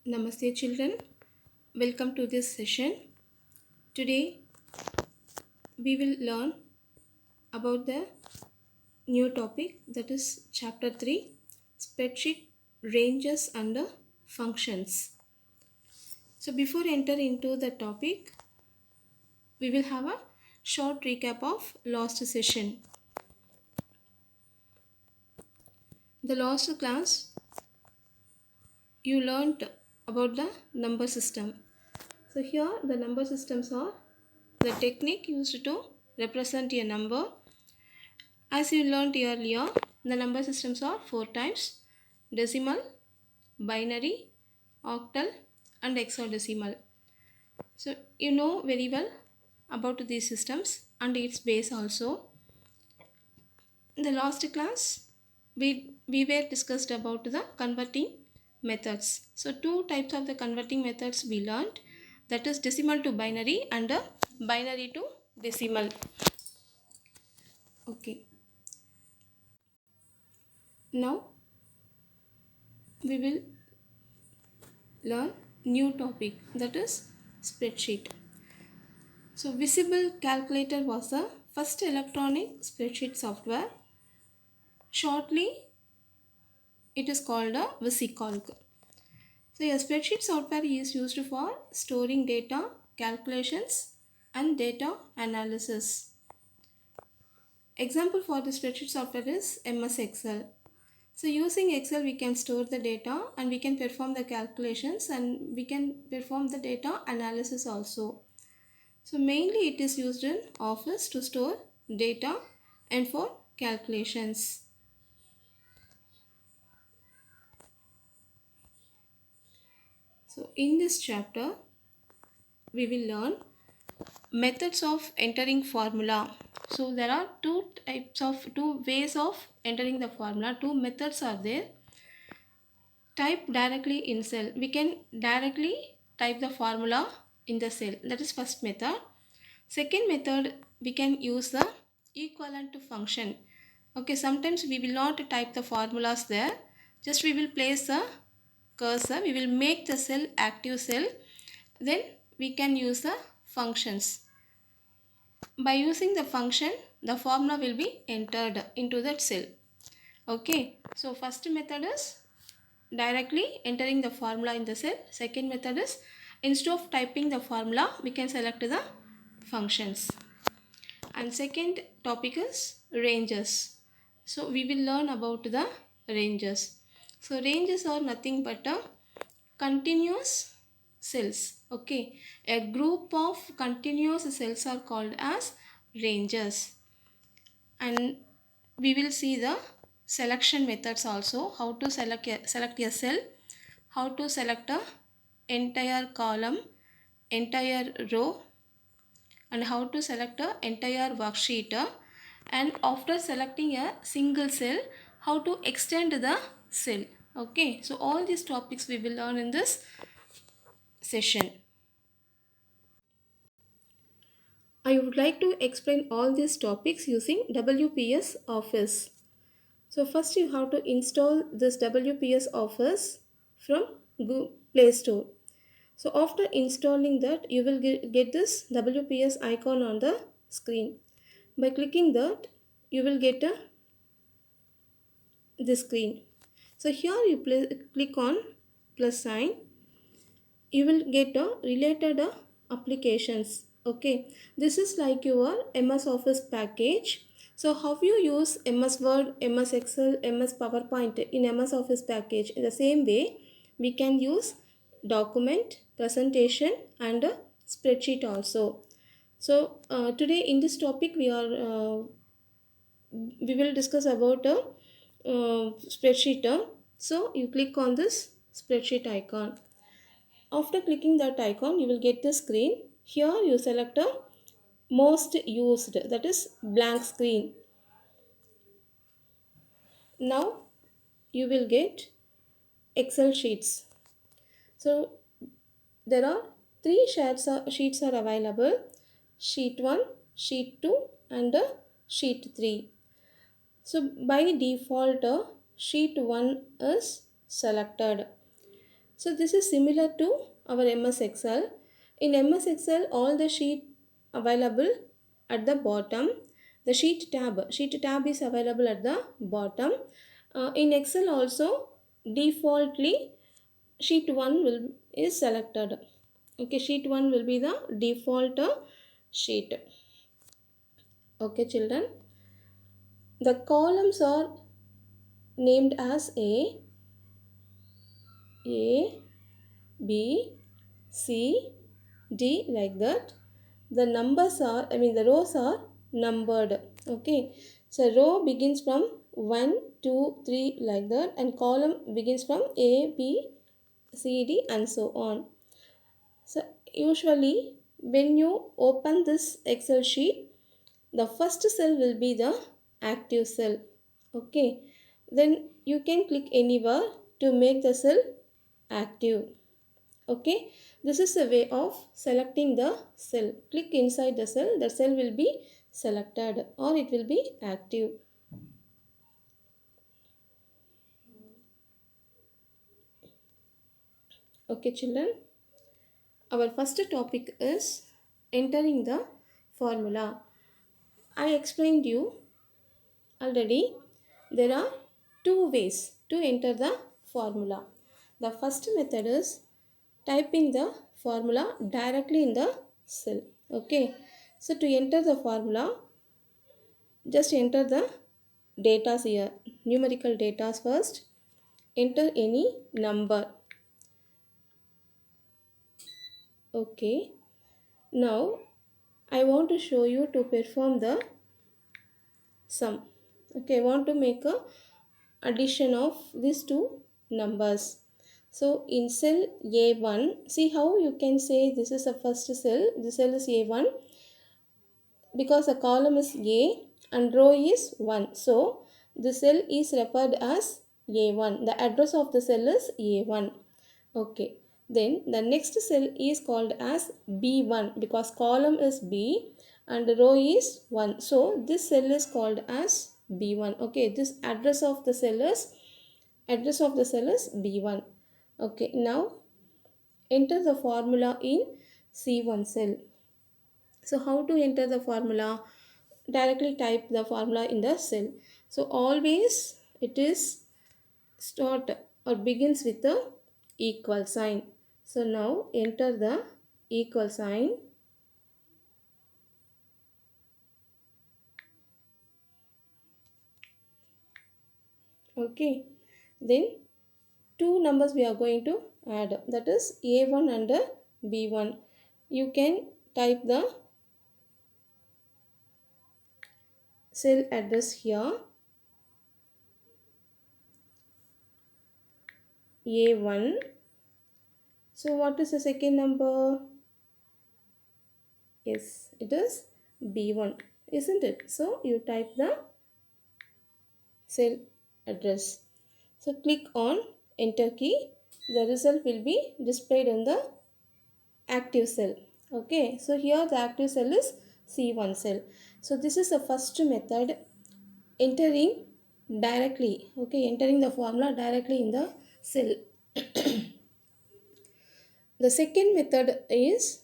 Namaste children, welcome to this session. Today we will learn about the new topic, that is chapter 3, spreadsheet ranges and functions. So before enter into the topic, we will have a short recap of last session. The last class you learned about the number system. So here the number systems are the technique used to represent a number. As you learned earlier, the number systems are 4 types: decimal, binary, octal and hexadecimal. So you know very well about these systems and its base also. In the last class, we were discussed about the converting methods. So two types of the converting methods we learned, that is decimal to binary and binary to decimal. Okay. Now we will learn new topic, that is spreadsheet. So Visible Calculator was the first electronic spreadsheet software. Shortly it is called a VisiCalc. So a spreadsheet software is used for storing data, calculations and data analysis. Example for the spreadsheet software is MS Excel. So using Excel we can store the data and we can perform the calculations and we can perform the data analysis also. So mainly it is used in Office to store data and for calculations. So in this chapter we will learn methods of entering formula. So there are two ways of entering the formula. Two methods are there. Type directly in cell. We can directly type the formula in the cell. That is first method. Second method, we can use the equivalent to function. Okay, sometimes we will not type the formulas there. Just we will place the cursor. We will make the cell active cell. Then we can use the functions. By using the function, the formula will be entered into that cell. Okay, so first method is directly entering the formula in the cell. Second method is instead of typing the formula, we can select the functions. And second topic is ranges. So we will learn about the ranges. So ranges are nothing but a continuous cells. Okay, a group of continuous cells are called as ranges. And we will see the selection methods also, how to select a cell, how to select a entire column, entire row, and how to select a entire worksheet, and after selecting a single cell, how to extend the cell. Okay, so all these topics we will learn in this session. I would like to explain all these topics using WPS Office. So first you have to install this WPS Office from Google Play Store. So after installing that, you will get this WPS icon on the screen. By clicking that, you will get the screen. So here you click on plus sign. You will get a related applications. Okay, this is like your MS Office package. So how you use MS Word, MS Excel, MS PowerPoint in MS Office package, in the same way we can use document, presentation and a spreadsheet also. So today in this topic we will discuss about a spreadsheet. So you click on this spreadsheet icon. After clicking that icon, you will get the screen. Here you select a most used, that is blank screen. Now you will get Excel sheets. So there are three sheets are available: sheet 1, sheet 2 and sheet 3. So by default sheet 1 is selected. So this is similar to our MS Excel. In MS Excel, all the sheet available at the bottom. The sheet tab is available at the bottom. In Excel also, defaultly sheet 1 will is selected. Okay, sheet 1 will be the default sheet. Okay, children. The columns are named as A, B, C, D, like that. The numbers are, the rows are numbered. Okay, so row begins from 1, 2, 3, like that, and column begins from A, B, C, D, and so on. So usually when you open this Excel sheet, the first cell will be the active cell. Okay, then you can click anywhere to make the cell active. Okay, this is a way of selecting the cell. Click inside the cell will be selected or it will be active. Okay, children, our first topic is entering the formula. I explained you already. There are two ways to enter the formula. The first method is typing the formula directly in the cell. Okay, so to enter the formula, just enter the data here, numerical data first. Enter any number. Okay, now I want to show you to perform the sum. Okay, I want to make a addition of these two numbers. So in cell A1, see how you can say this is a first cell. The cell is A1 because the column is A and row is 1. So the cell is referred as A1. The address of the cell is A1. Okay. Then the next cell is called as B1 because column is B and row is 1. So this cell is called as B1. Okay. This address of the cell is B1. Okay. Now enter the formula in C1 cell. So how to enter the formula? Directly type the formula in the cell. So always it is start or begins with the equal sign. So now enter the equal sign. Okay. Then two numbers we are going to add, that is A1 and B1. You can type the cell address here. A1. So what is the second number? Yes, it is B1, isn't it? So you type the cell address. So click on enter key. The result will be displayed in the active cell. Okay, so here the active cell is C1 cell. So this is the first method, entering directly. Okay, entering the formula directly in the cell. The second method is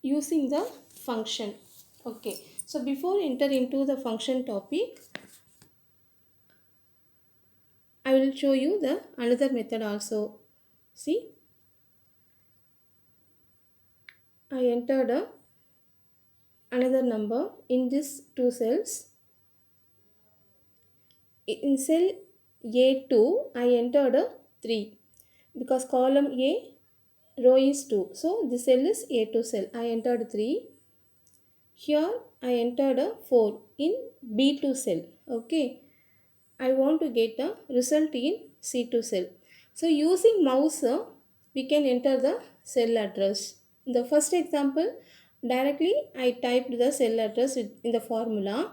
using the function. Okay, so before enter into the function topic, I will show you the another method also. See, I entered another number in these two cells. In cell A2, I entered 3 because column A row is 2. So this cell is A2 cell. I entered 3. Here I entered 4 in B2 cell. Okay. I want to get the result in C2 cell. So using mouse, we can enter the cell address. In the first example, directly I typed the cell address in the formula.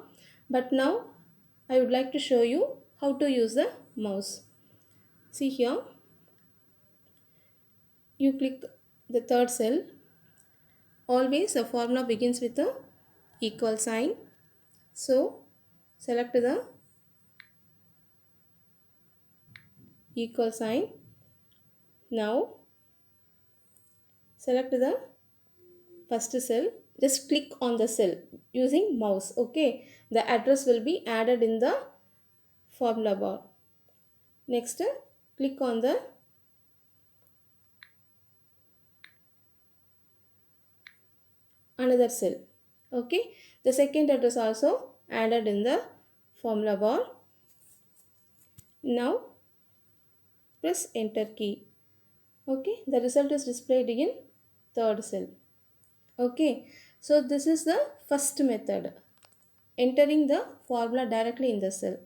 But now I would like to show you how to use the mouse. See here, you click the third cell. Always the formula begins with the equal sign. So select the equal sign. Now select the first cell, just click on the cell using mouse. Okay, the address will be added in the formula bar. Next, click on the another cell. Okay, the second address also added in the formula bar. Now press enter key. Okay, the result is displayed in third cell. Okay, so this is the first method, entering the formula directly in the cell.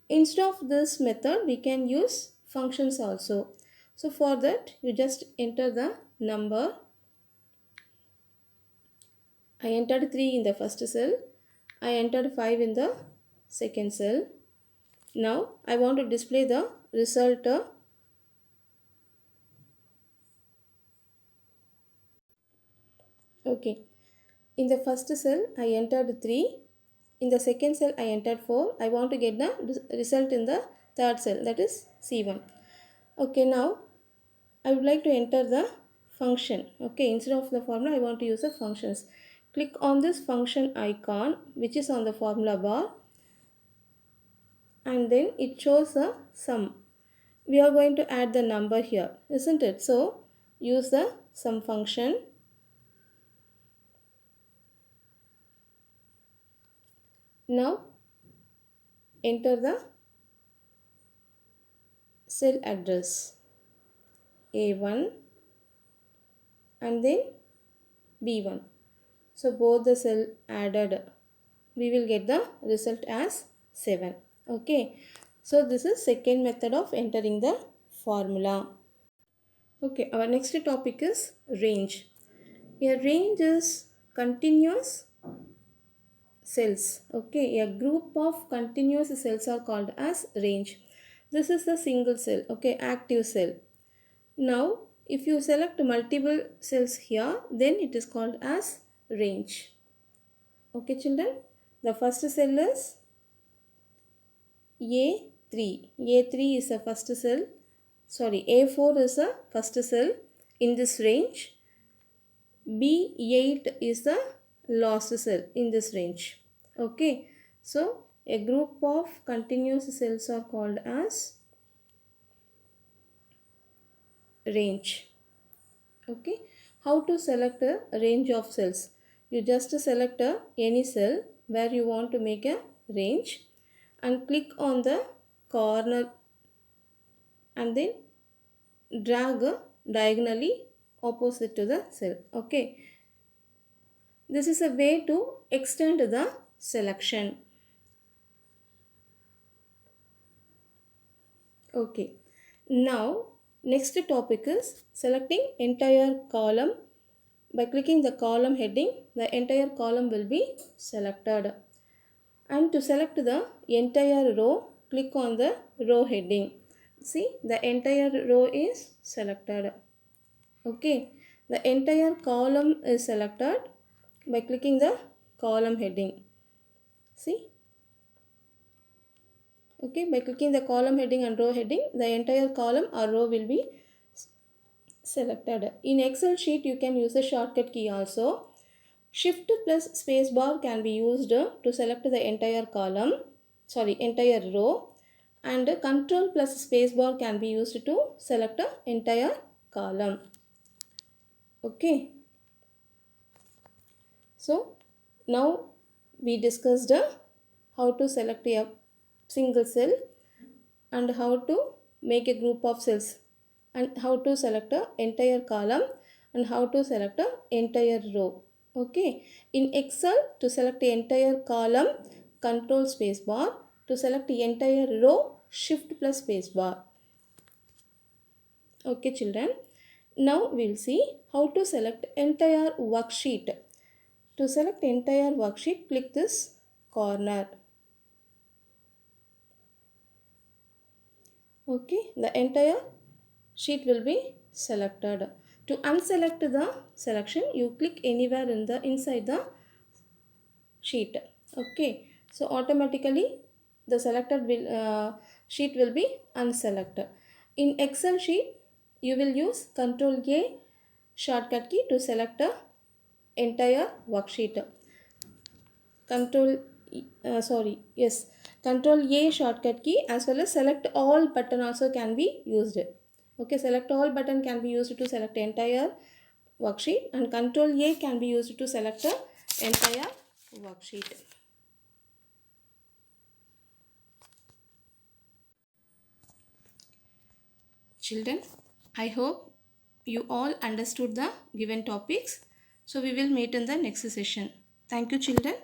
Instead of this method, we can use functions also. So for that, you just enter the number. I entered 3 in the first cell. I entered 5 in the second cell. Now I want to display the result. Okay, in the first cell I entered 3. In the second cell I entered 4. I want to get the result in the third cell, that is C1. Okay, now I would like to enter the function. Okay, instead of the formula, I want to use the functions. Click on this function icon which is on the formula bar, and then it shows a sum. We are going to add the number here, isn't it? So use the sum function. Now enter the cell address A1 and then B1. So both the cell added, we will get the result as 7. Okay, so this is second method of entering the formula. Okay, our next topic is range. A range is continuous cells. Okay, a group of continuous cells are called as range. This is the single cell. Okay, active cell. Now if you select multiple cells here, then it is called as range. Okay children, the first cell is A3. A3 is the first cell. Sorry, A4 is the first cell in this range. B8 is the last cell in this range. Okay, so a group of continuous cells are called as range. Okay, how to select a range of cells? You just select any cell where you want to make a range and click on the corner and then drag diagonally opposite to the cell. Okay, this is a way to extend the selection. Okay, now next topic is selecting entire column. By clicking the column heading, the entire column will be selected. And to select the entire row, click on the row heading. See, the entire row is selected. Okay, the entire column is selected by clicking the column heading. See, okay, by clicking the column heading and row heading, the entire column or row will be selected. In Excel sheet, you can use the shortcut key also. Shift plus space bar can be used to select the entire column, entire row, and control plus space bar can be used to select the entire column. Okay, so now we discussed how to select a single cell and how to make a group of cells and how to select a entire column and how to select a entire row. Okay, in Excel, to select the entire column, control space bar. To select the entire row, shift plus space bar. Okay children, now we'll see how to select entire worksheet. To select entire worksheet, click this corner. Okay, the entire sheet will be selected. To unselect the selection, you click anywhere in the inside the sheet. Okay, so automatically the selected sheet will be unselected. In Excel sheet, you will use Control A shortcut key to select a entire worksheet. Control yes, Control A shortcut key as well as select all button also can be used. Okay, select all button can be used to select entire worksheet, and Control A can be used to select the entire worksheet. Children, I hope you all understood the given topics. So we will meet in the next session. Thank you, children.